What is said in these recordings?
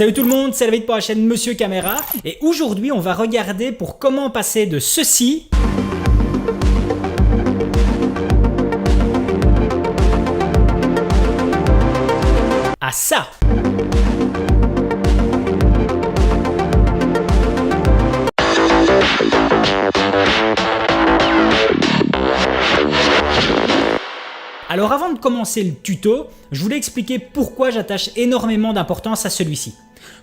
Salut tout le monde, c'est David pour la chaîne Monsieur Caméra et aujourd'hui on va regarder pour comment passer de ceci à ça. Alors avant de commencer le tuto, je voulais expliquer pourquoi j'attache énormément d'importance à celui-ci.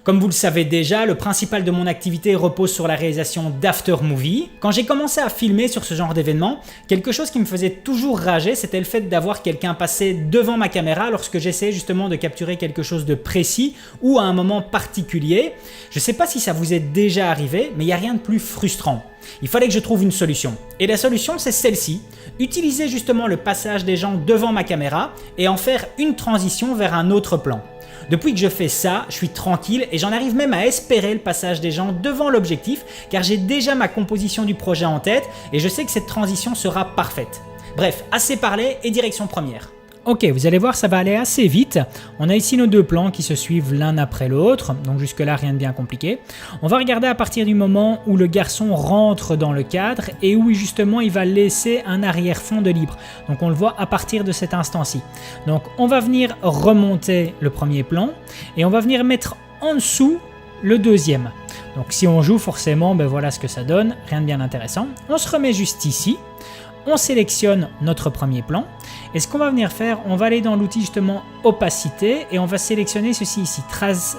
Comme vous le savez déjà, le principal de mon activité repose sur la réalisation d'after movie. Quand j'ai commencé à filmer sur ce genre d'événement, quelque chose qui me faisait toujours rager, c'était le fait d'avoir quelqu'un passer devant ma caméra lorsque j'essayais justement de capturer quelque chose de précis ou à un moment particulier. Je ne sais pas si ça vous est déjà arrivé, mais il n'y a rien de plus frustrant. Il fallait que je trouve une solution. Et la solution, c'est celle-ci. Utiliser justement le passage des gens devant ma caméra et en faire une transition vers un autre plan. Depuis que je fais ça, je suis tranquille et j'en arrive même à espérer le passage des gens devant l'objectif car j'ai déjà ma composition du projet en tête et je sais que cette transition sera parfaite. Bref, assez parlé et direction première. Ok, vous allez voir, ça va aller assez vite. On a ici nos deux plans qui se suivent l'un après l'autre, donc jusque là rien de bien compliqué. On va regarder à partir du moment où le garçon rentre dans le cadre et où justement il va laisser un arrière-fond de libre. Donc on le voit à partir de cet instant-ci. Donc on va venir remonter le premier plan et on va venir mettre en dessous le deuxième. Donc si on joue forcément, ben voilà ce que ça donne, rien de bien intéressant. On se remet juste ici. On sélectionne notre premier plan et ce qu'on va venir faire, on va aller dans l'outil justement opacité et on va sélectionner ceci ici,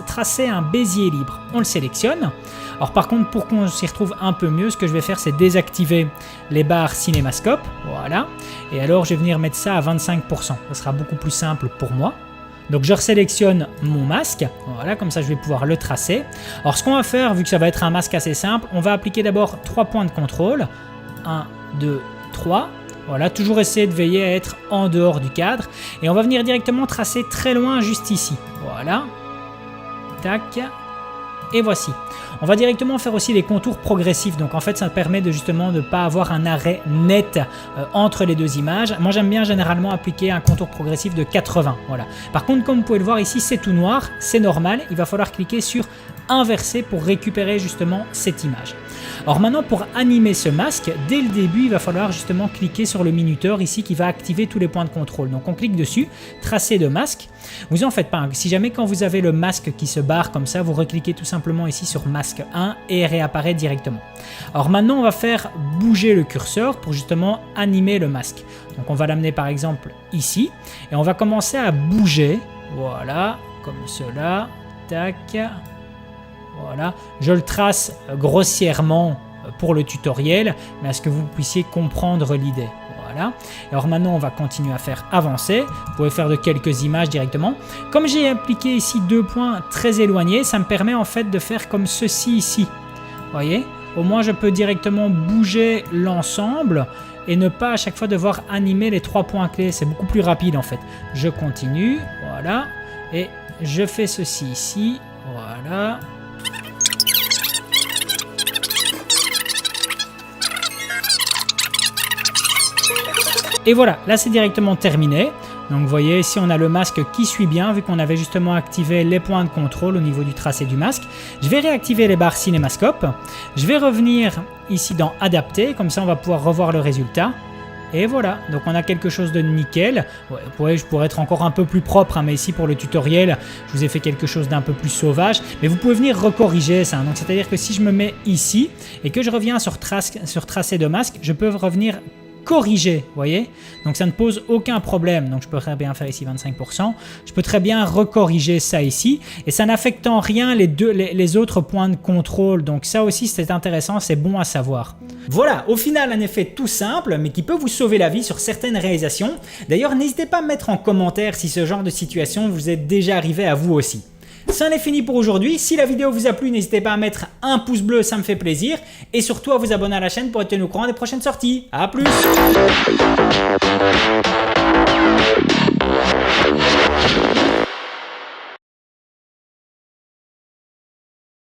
tracer un bézier libre. On le sélectionne. Alors par contre, pour qu'on s'y retrouve un peu mieux, ce que je vais faire, c'est désactiver les barres cinémascope. Voilà. Et alors je vais venir mettre ça à 25%. Ça sera beaucoup plus simple pour moi. Donc je resélectionne mon masque, voilà, comme ça je vais pouvoir le tracer. Alors ce qu'on va faire, vu que ça va être un masque assez simple, on va appliquer d'abord 3 points de contrôle. 1, 2, 3. Voilà, toujours essayer de veiller à être en dehors du cadre. Et on va venir directement tracer très loin juste ici. Voilà. Tac. Et voici. On va directement faire aussi les contours progressifs. Donc en fait, ça permet de justement de ne pas avoir un arrêt net entre les deux images. Moi, j'aime bien généralement appliquer un contour progressif de 80. Voilà. Par contre, comme vous pouvez le voir ici, c'est tout noir. C'est normal. Il va falloir cliquer sur inverser pour récupérer justement cette image. Alors maintenant, pour animer ce masque, dès le début, il va falloir justement cliquer sur le minuteur ici qui va activer tous les points de contrôle. Donc on clique dessus, tracer de masque. Vous en faites pas. Si jamais quand vous avez le masque qui se barre comme ça, vous recliquez tout simplement ici sur masque 1 et réapparaît directement. Alors maintenant, on va faire bouger le curseur pour justement animer le masque. Donc on va l'amener par exemple ici et on va commencer à bouger. Voilà, comme cela. Tac. Voilà, je le trace grossièrement pour le tutoriel, mais à ce que vous puissiez comprendre l'idée. Voilà. Alors maintenant, on va continuer à faire avancer. Vous pouvez faire de quelques images directement. Comme j'ai appliqué ici 2 points très éloignés, ça me permet en fait de faire comme ceci ici. Vous voyez? Au moins, je peux directement bouger l'ensemble et ne pas à chaque fois devoir animer les 3 points clés. C'est beaucoup plus rapide en fait. Je continue, voilà, et je fais ceci ici, voilà. Et voilà, là c'est directement terminé. Donc vous voyez ici on a le masque qui suit bien vu qu'on avait justement activé les points de contrôle au niveau du tracé du masque. Je vais réactiver les barres cinémascope. Je vais revenir ici dans adapter, comme ça on va pouvoir revoir le résultat. Et voilà, donc on a quelque chose de nickel. Ouais, je pourrais être encore un peu plus propre, hein, mais ici pour le tutoriel, je vous ai fait quelque chose d'un peu plus sauvage. Mais vous pouvez venir recorriger ça. Donc c'est-à-dire que si je me mets ici et que je reviens sur tracé de masque, je peux revenir corriger, vous voyez, donc ça ne pose aucun problème. Donc je peux très bien faire ici 25%, je peux très bien recorriger ça ici et ça n'affecte en rien les autres points de contrôle. Donc ça aussi c'est intéressant, c'est bon à savoir. Voilà, au final un effet tout simple mais qui peut vous sauver la vie sur certaines réalisations. D'ailleurs n'hésitez pas à me mettre en commentaire si ce genre de situation vous est déjà arrivé à vous aussi. C'en est fini pour aujourd'hui. Si la vidéo vous a plu, n'hésitez pas à mettre un pouce bleu, ça me fait plaisir. Et surtout à vous abonner à la chaîne pour être tenu au courant des prochaines sorties. A plus!